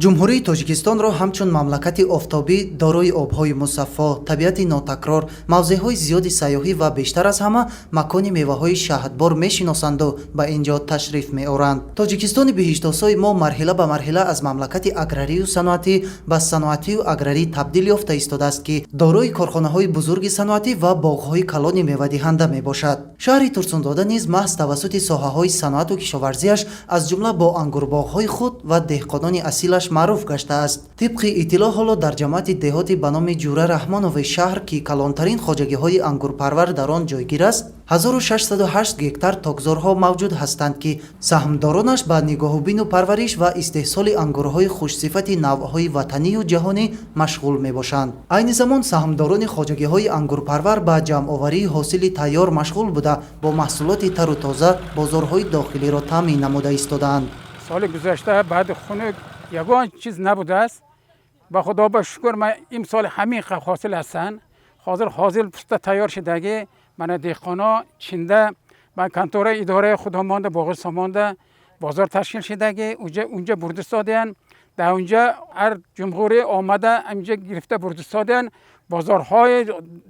ҷумҳурии тоҷикистонро ҳамчун мамлакати офтобӣ дорои обҳои мусаффо, табиати нотакрор, мавзеъҳои зиёди сайёҳӣ ва бештар аз ҳама макони меваҳои шаҳдбор мешиносанду ба ин ҷо ташриф меоранд. тоҷикистони биҳиштосои мо марҳила ба марҳила аз мамлакати аграрию саноатӣ ба саноатию аграрӣ табдил ёфта истодааст, ки дорои корхонаҳои бузурги саноатӣ ва боғҳои калони мевадиҳанда мебошад. шаҳри Турсундода низ маҳз тавассути соҳаҳои саноату кишоварзиаш аз ҷумла бо ангурбоғҳои худ ва деҳқонони асилаш маъруф гаштааст. тибқи иттилоъ, ҳоло дар ҷамоати деҳоти ба номи ҷура раҳмонови шаҳр, ки калонтарин хоҷагиҳои ангурпарвар дар он ҷойгир аст, 1608 гектар тогзорҳо мавҷуд ҳастанд, ки саҳмдоронаш ба нигоҳубину парвариш ва истеҳсоли ангурҳои хушсифати навъҳои ватанию ҷаҳонӣ машғул мебошанд. айни замон саҳмдорони хоҷагиҳои ангурпарвар ба ҷамъоварии ҳосили тайёр машғул буда, бо маҳсулоти тару тоза бозорҳои дохилиро таъмин намуда истодаанд. соли гузашта баъди хунук ягон чиз набудааст. ба худо ба шукр, ман имсол ҳамин қаб ҳосил ҳастанд. ҳозир пуста тайёр шудаги мана деҳқоно чинда ба контораи идораи худомонда боғи сомонда бозор ташкил шудаги унҷа бурди содиян. дар унҷа ҳар ҷумҳурӣ омада амҷа гирифта бурди содиян. бозорҳои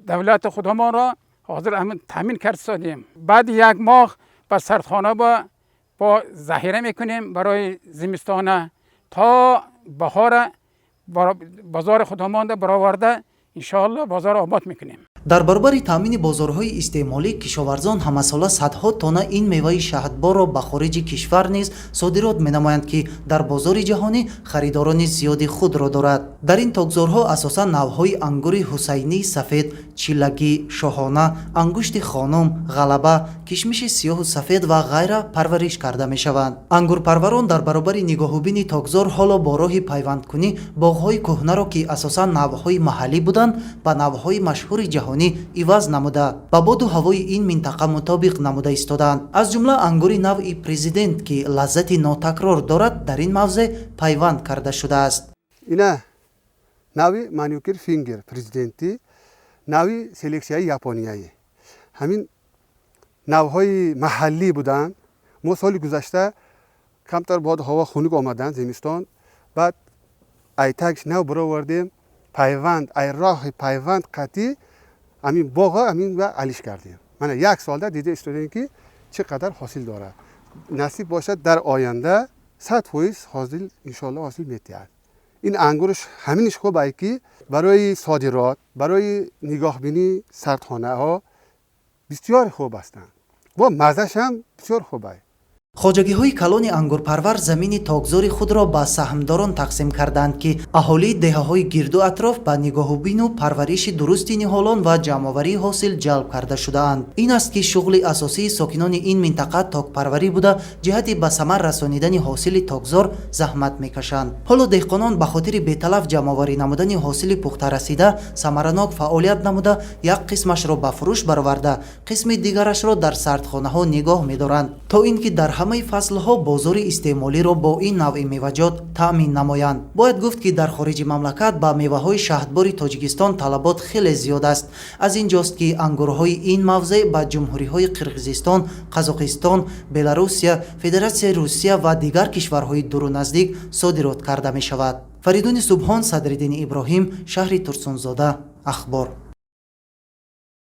давлати худомонро ҳозир таъмин кард содем. баъди як моҳ ба сардхона бо заҳира мекунем барои зимистона то баҳора бозори худомонда бароварда иншоалло бозор обод мекунем. дар баробари таъмини бозорҳои истеъмолӣ, кишоварзон ҳамасола садҳо тонна ин меваи шаҳдборро ба хориҷи кишвар низ содирот менамоянд, ки дар бозори ҷаҳонӣ харидорони зиёди худро дорад. дар ин тогзорҳо асосан навъҳои ангури ҳусайнӣ сафед, чилагӣ, шоҳона, ангушти хонум, ғалаба, кишмиши сиёҳу сафед ва ғайра парвариш карда мешаванд. ангурпарварон дар баробари нигоҳубини тогзор ҳоло бо роҳи пайвандкунӣ боғҳои кӯҳнаро, ки асосан навъҳои маҳаллӣ буданд, ба навъҳои машҳури ҷаҳонӣ иваз намуда, ба боду ҳавои ин минтақа мутобиқ намуда истодаанд. аз ҷумла ангури навъи президент, ки лаззати нотакрор дорад, дар ин мавзеъ пайванд карда шудааст. ина навъи маникюр фингер президенти, навъи селексияи японияи, ҳамин навъҳои маҳаллӣ буданд. мо соли гузашта камтар боду ҳаво хунук омаданд зимистон, баъд айтакш нав баровардем, пайванд ай роҳи пайванд қатъӣ амин боға амин ва алиш кардем. мана як солда дида истодем ки чӣ қадар ҳосил дорад. насиб бошад дар оянда 100% ҳосил иншоалло ҳосил метиҳад. ин ангурш ҳаминиш хубае ки барои содирот, барои нигоҳбини сардхонаҳо бисёр хуб ҳастанд. бо маззаш ҳам бисёр хубае. хоҷагиҳои калони ангурпарвар замини тогзори худро ба саҳмдорон тақсим карданд, ки аҳолии деҳаҳои гирду атроф ба нигоҳубину парвариши дурусти ниҳолон ва ҷамъоварии ҳосил ҷалб карда шудаанд. ин аст ки шуғли асосии сокинони ин минтақа токпарварӣ буда, ҷиҳати ба самар расонидани ҳосили тогзор заҳмат мекашанд. ҳоло деҳқонон ба хотири беталаф ҷамъоварӣ намудани ҳосили пухтарасида самаранок фаъолият намуда, як қисмашро ба фурӯш бароварда, қисми дигарашро дар сардхонаҳо нигоҳ медоранд, то ин ки дар ҳамаи фаслҳо бозори истеъмолиро бо ин навъи меваҷот таъмин намоянд. бояд гуфт, ки дар хориҷи мамлакат ба меваҳои шаҳдбори Тоҷикистон талабот хеле зиёд аст. аз ин ҷост, ки ангурҳои ин мавзеъ ба ҷумҳуриҳои Қирғизистон, Қазоқистон, Беларусия, Федератсияи Русия ва дигар кишварҳои дуру наздик содирот карда мешавад. Фаридуни Субҳон, Садриддини Иброҳим, шаҳри Турсунзода. ахбор.